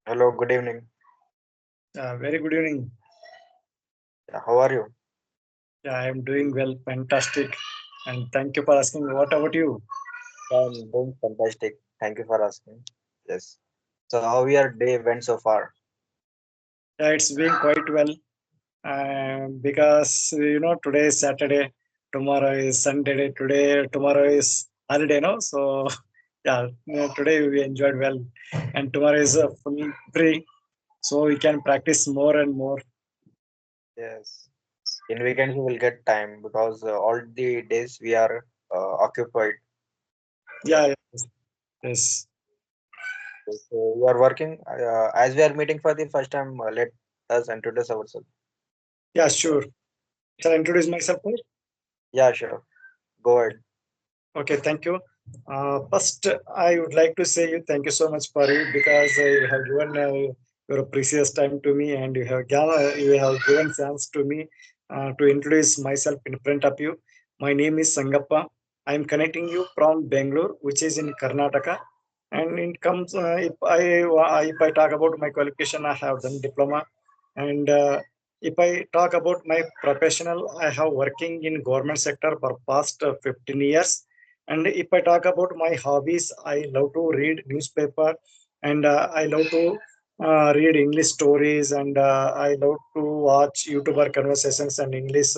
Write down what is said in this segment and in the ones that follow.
Hello, good evening. Very good evening. How are you? Yeah, I am doing well, fantastic, and thank you for asking. What about you? I'm doing fantastic. Thank you for asking. Yes. So, how your day went so far? Yeah, it's been quite well. Because today is Saturday, tomorrow is Sunday, tomorrow is holiday, no? So yeah, today we enjoyed well, and tomorrow is full free, so we can practice more and more. Yes. In weekends, we will get time because all the days we are occupied. Yeah, yes, yes. So, we are working. As we are meeting for the first time, let us introduce ourselves. Yeah, sure. Shall I introduce myself first? Yeah, sure. Go ahead. Okay, thank you. First, I would like to say you thank you so much for it because you have given your precious time to me and you have given chance to me to introduce myself in front of you. My name is Sangappa. I am connecting you from Bangalore, which is in Karnataka. And it comes if I talk about my qualification, I have done diploma, and if I talk about my professional, I have working in government sector for past 15 years. And if I talk about my hobbies, I love to read newspaper, and I love to read English stories, and I love to watch YouTuber conversations and English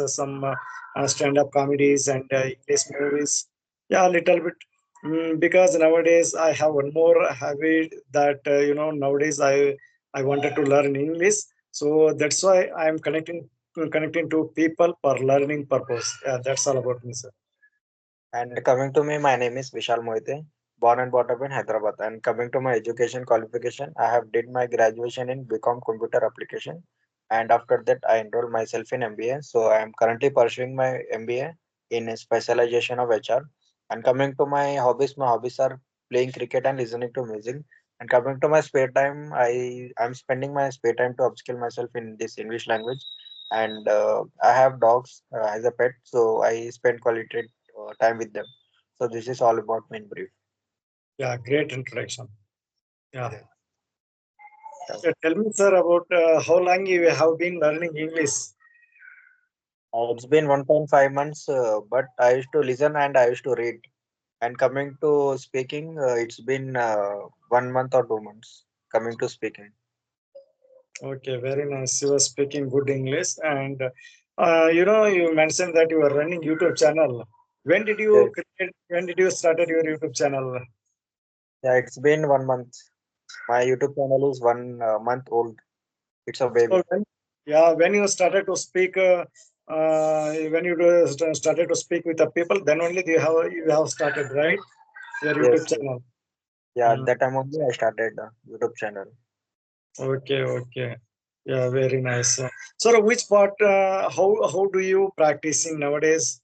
stand-up comedies and English movies. Yeah, a little bit. Because nowadays I have one more habit that nowadays I wanted to learn English, so that's why I am connecting to people for learning purpose. Yeah, that's all about me, sir. And coming to me, my name is Vishal Moite, born and brought up in Hyderabad. And coming to my education qualification, I have did my graduation in BCom Computer Application, and after that, I enrolled myself in MBA. So I am currently pursuing my MBA in a specialization of HR. And coming to my hobbies are playing cricket and listening to music. And coming to my spare time, I'm spending my spare time to upskill myself in this English language. And I have dogs as a pet, so I spend quality time with them. So this is all about me in brief. Yeah, great introduction. Yeah. Yeah. Yeah. Yeah, tell me, sir, about how long you have been learning English. It's been 1.5 months, but I used to listen and I used to read. And coming to speaking, it's been 1 month or 2 months coming to speaking. Okay, very nice. You are speaking good English, and you mentioned that you are running YouTube channel. When did you Yes. create? When did you started your YouTube channel? Yeah, it's been 1 month. My YouTube channel is 1 month old. It's a So baby. when you started to speak, started to speak with the people, then only you have started, right, your YouTube Yes, yes. channel. Yeah, Mm. that time only I started the YouTube channel. Okay, okay. Yeah, very nice. So which part, how do you practicing nowadays?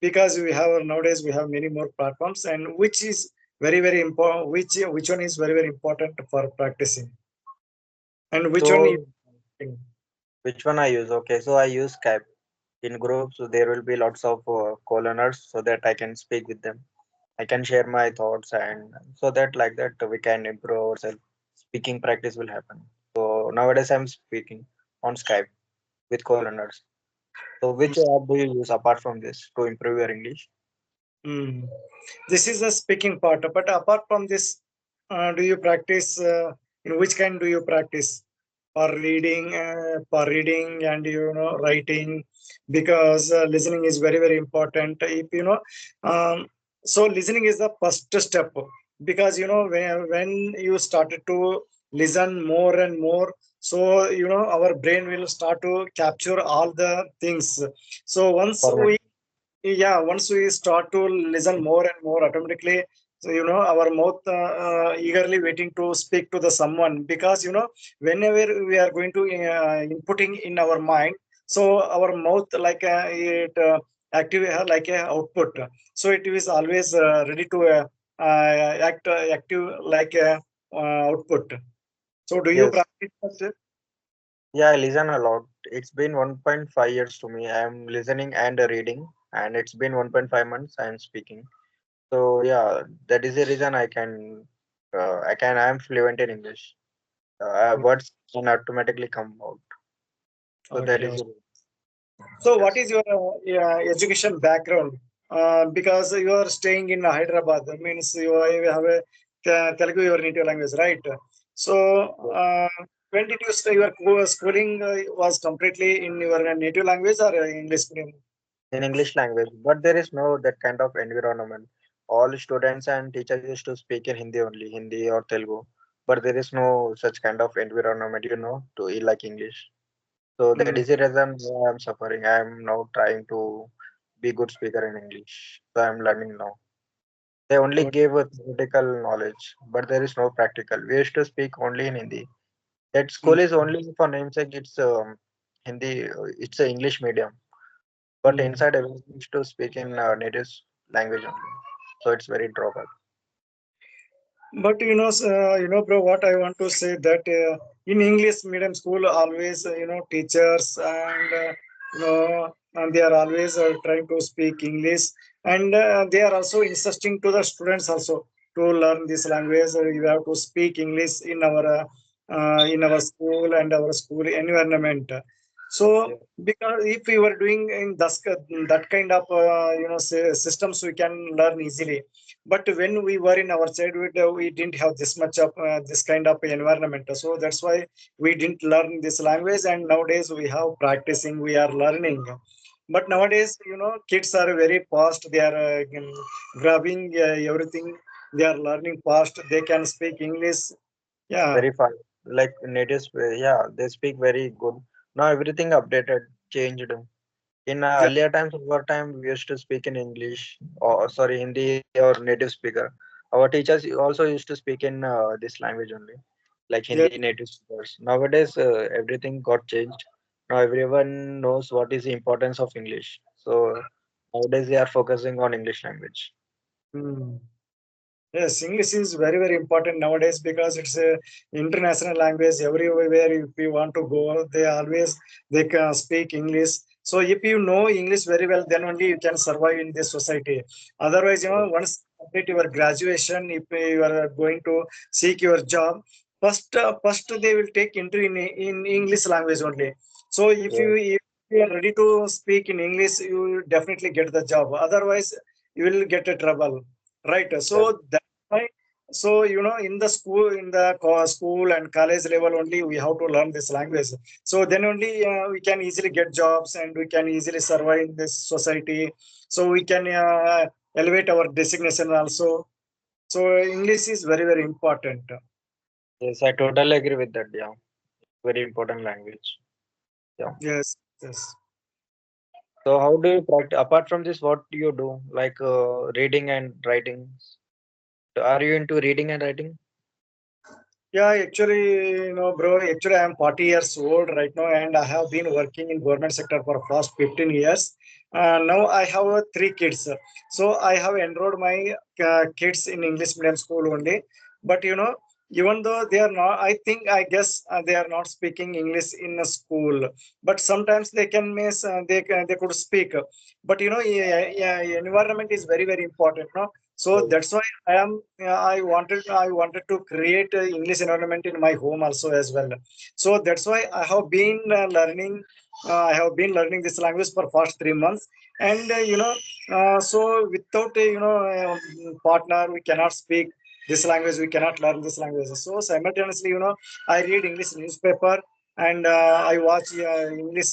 Because we have many more platforms, and which is very important, which one is very important for practicing, and which one is So which one I use? Okay, so I use Skype in groups. So there will be lots of co-learners so that I can speak with them. I can share my thoughts and so that like that we can improve ourselves. Speaking practice will happen. So nowadays I'm speaking on Skype with co-learners. So which app do you use apart from this to improve your English? Mm. This is the speaking part, but apart from this, do you practice? In which kind do you practice? For reading and writing, because listening is very important. If so listening is the first step, because when you started to listen more and more, so our brain will start to capture all the things. So Format. once we start to listen more and more automatically, so our mouth eagerly waiting to speak to the someone, because whenever we are going to inputting in our mind, so our mouth like it active like a output, so it is always ready to act active like a output. So do you Yes. practice that? Yeah, I listen a lot. It's been 1.5 years to me. I'm listening and reading, and it's been 1.5 months I'm speaking. So yeah, that is the reason I am fluent in English. words can automatically come out. So that Okay. is So, what yes. is your education background? Because you are staying in Hyderabad, that means you have a Telugu, your native language, right? So, uh, when did you stay? Your schooling was completely in your native language or English medium? In English language, but there is no that kind of environment. All students and teachers used to speak in Hindi only, Hindi or Telugu, but there is no such kind of environment, to like English. So that Mm. is the reason why I'm suffering. I'm now trying to be good speaker in English. So I'm learning now. They only Oh, give a theoretical knowledge, but there is no practical. We used to speak only in Hindi. That mm, school is only for namesake. It's Hindi. It's a English medium, but mm. inside everyone used to speak in native language only. So it's very drawback. But bro, what I want to say that in English medium school, always teachers and they are always trying to speak English, and they are also insisting to the students also to learn this language. You have to speak English in our school and our school environment. Yeah. So because if we were doing in that kind of systems, we can learn easily, but when we were in our childhood we didn't have this much of this kind of environment, so that's why we didn't learn this language, and nowadays we have practicing, we are learning. But nowadays kids are very fast, they are grabbing everything, they are learning fast, they can speak English. Yeah. Very fast. Like natives, yeah, they speak very good. Now everything updated, changed. In earlier times, over time, we used to speak in English, or sorry, Hindi or native speaker. Our teachers also used to speak in this language only, like Yeah. Hindi native speakers. Nowadays, everything got changed. Now everyone knows what is the importance of English. So nowadays, they are focusing on English language. Hmm. Yes, English is very, very important nowadays because it's a international language. Everywhere, if you want to go, they can speak English. So if you know English very well, then only you can survive in this society. Otherwise, once you complete your graduation, if you are going to seek your job, first they will take entry in English language only. So Yeah, if you are ready to speak in English, you will definitely get the job. Otherwise, you will get a trouble. Right. yeah. So that's why. So in the school, school and college level only, we have to learn this language. So then only we can easily get jobs and we can easily survive in this society. So we can elevate our designation also. So English is very, very important. Yes, I totally agree with that. Yeah, very important language. Yeah. Yes. Yes. So how do you practice? Apart from this, what do you do? Like reading and writing? Are you into reading and writing? Yeah, actually, bro, actually, I'm 40 years old right now, and I have been working in government sector for past 15 years. Now I have three kids. So I have enrolled my kids in English medium school only. But even though they are not, I guess they are not speaking English in a school. But sometimes they can miss, they could speak. But yeah, environment is very, very important, no? So Yes. that's why I wanted to create a English environment in my home also as well. So that's why I have been learning. I have been learning this language for past 3 months, and so without a partner, we cannot speak this language. We cannot learn this language. So simultaneously, I read English newspaper and I watch English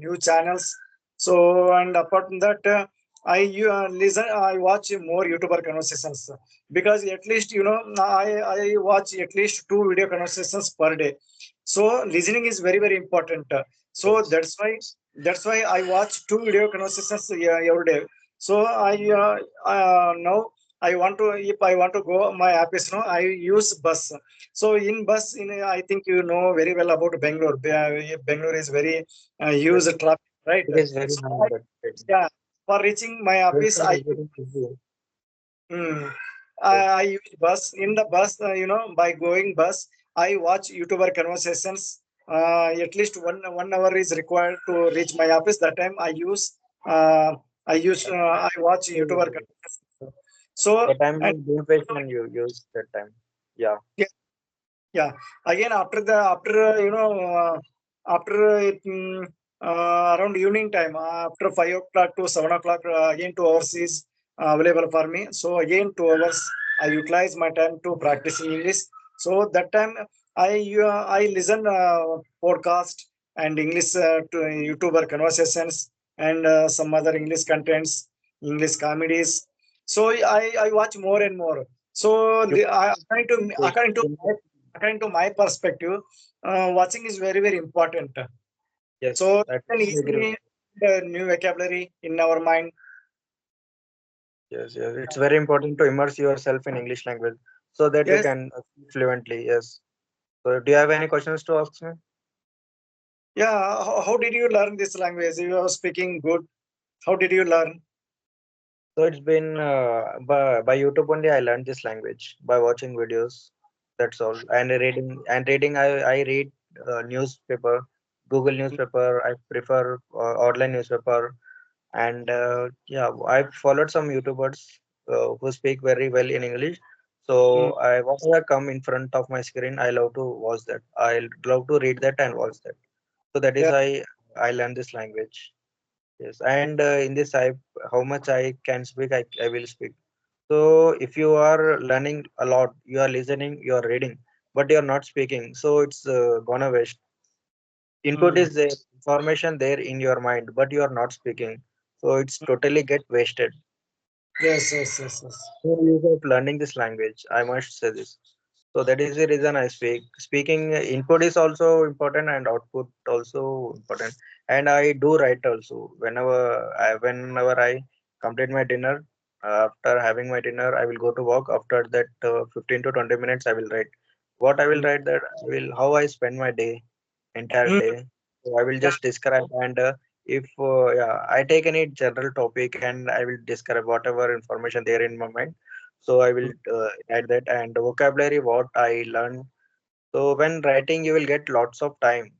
news channels. So and apart from that. I watch more YouTuber conversations because at least I watch at least two video conversations per day. So listening is very, very important. So Yes. that's why I watch two video conversations, yeah, every day. So I now I want to, if I want to go my office, I use bus. So in bus, I think you know very well about Bangalore. Bangalore is very Yes. used traffic, right? It is very So hard. yeah, for reaching my Wait office, for I everything to do. mm, Yes. I use bus. In the bus, by going bus, I watch YouTuber conversations. At least one hour is required to reach my office. That time uh, I watch YouTuber conversations. So The time and is being patient you use that time. Yeah. Yeah. Again, around evening time, after 5 o'clock to 7 o'clock, again 2 hours is available for me. So again 2 hours I utilize my time to practice English. So that time I listen podcast and English to YouTuber conversations and some other English contents, English comedies. So I watch more and more. So You according to my perspective, watching is very, very important. yes, So I can totally agree. easily new vocabulary in our mind. Yes, yes. It's very important to immerse yourself in English language so that we Yes, can speak fluently. Yes. So, do you have any questions to ask me? yeah. How did you learn this language? You are speaking good. How did you learn? So it's been by YouTube only. I learned this language by watching videos. That's all. And reading. I read newspaper, Google newspaper. I prefer online newspaper. And yeah, I followed some YouTubers who speak very well in English. Mm, So I whatever come in front of my screen, I love to watch that. I love to read that and watch that. So that is yeah. why I learned this language. Yes, and in this I how much I can speak, I will speak. So if you are learning a lot, you are listening, you are reading, but you are not speaking, so it's gonna waste. Input Mm, is there, information there in your mind, but you are not speaking, so it's totally get wasted. yes, yes, yes, yes. So use of learning this language, I must say this. So that is the reason I speak. Speaking input is also important and output also important. And I do write also. Whenever I complete my dinner, after having my dinner, I will go to work. After that, 15 to 20 minutes, I will write. What I will Mm, write that I will how I spend my day, entire mm, day. So I will yeah, just describe and if yeah, I take any general topic and I will describe whatever information there in my mind. So I will mm, add that and vocabulary what I learned. So when writing, you will get lots of time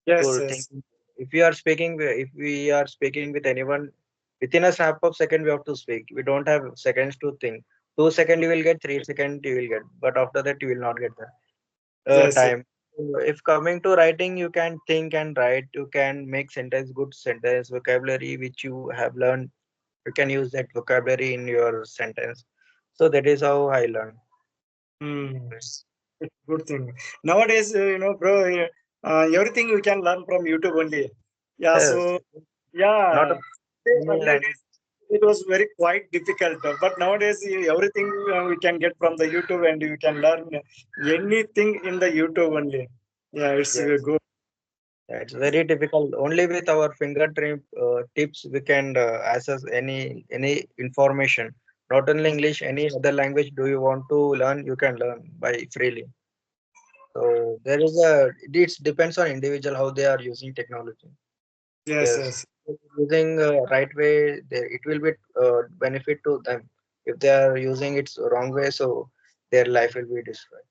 yes, to think. yes, If we are speaking with anyone, within a snap of second, we have to speak. We don't have seconds to think. 2 seconds you will get, 3 seconds you will get, but after that you will not get that yes, time. If coming to writing, you can think and write. You can make sentence, good sentence, vocabulary which you have learned. You can use that vocabulary in your sentence. So that is how I learn. mm. It's good thing. Nowadays, bro, everything we can learn from YouTube only. Yeah, Yes, so not yeah, a any earlier language. days it was very quite difficult, but nowadays everything we can get from the YouTube and you can learn anything in the YouTube only. Yeah, it's Yes, good. it's very difficult. Only with our fingertip tips we can access any information. Not only English, any other language. Do you want to learn? You can learn by freely. So there is a it depends on individual how they are using technology. Yes, Yes, yes. using right way, it will be benefit to them. If they are using it wrong way, so their life will be destroyed.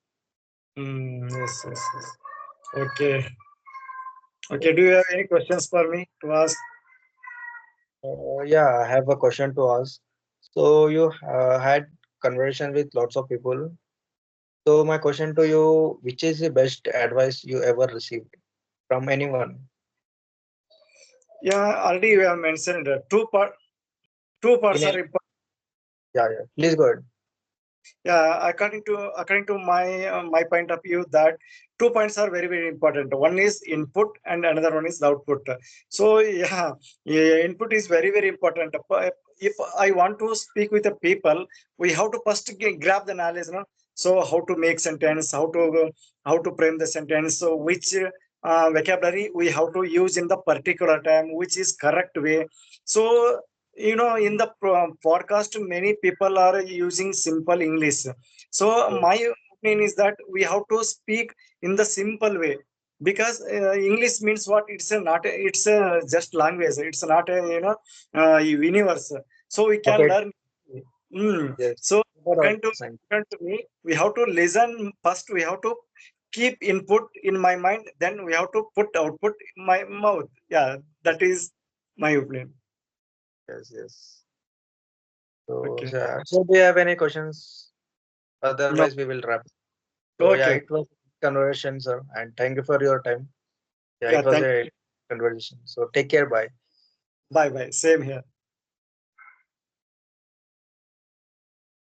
Yes, yes, yes. Okay. Okay. Do you have any questions for me to ask? Yeah, I have a question to ask. So you had conversation with lots of people. So my question to you, which is the best advice you ever received from anyone? Yeah, already you have mentioned two In parts are any, important. yeah, yeah. Please go ahead. Yeah, according to my point of view, that 2 points are very, very important. One is input and another one is output. So yeah, input is very, very important. But if I want to speak with the people, we have to first grab the knowledge, no? So how to make sentence, how to frame the sentence, so which vocabulary we have to use in the particular time, which is correct way. So in the podcast many people are using simple English. So Yes. my opinion is that we have to speak in the simple way, because English means what? It's a just language. It's not a universe. So we can Okay. learn. Yes. So About according to, understand. according to me, we have to listen first. We have to keep input in my mind, then we have to put output in my mouth. Yeah, that is my opinion. Yes, yes. So, Okay. yeah. So do you have any questions? No. Otherwise, we will wrap. So yeah, Okay. it was. conversation, sir, and thank you for your time. Yeah, Yeah, it was thank a conversation. So take care. Bye. bye bye. Same here.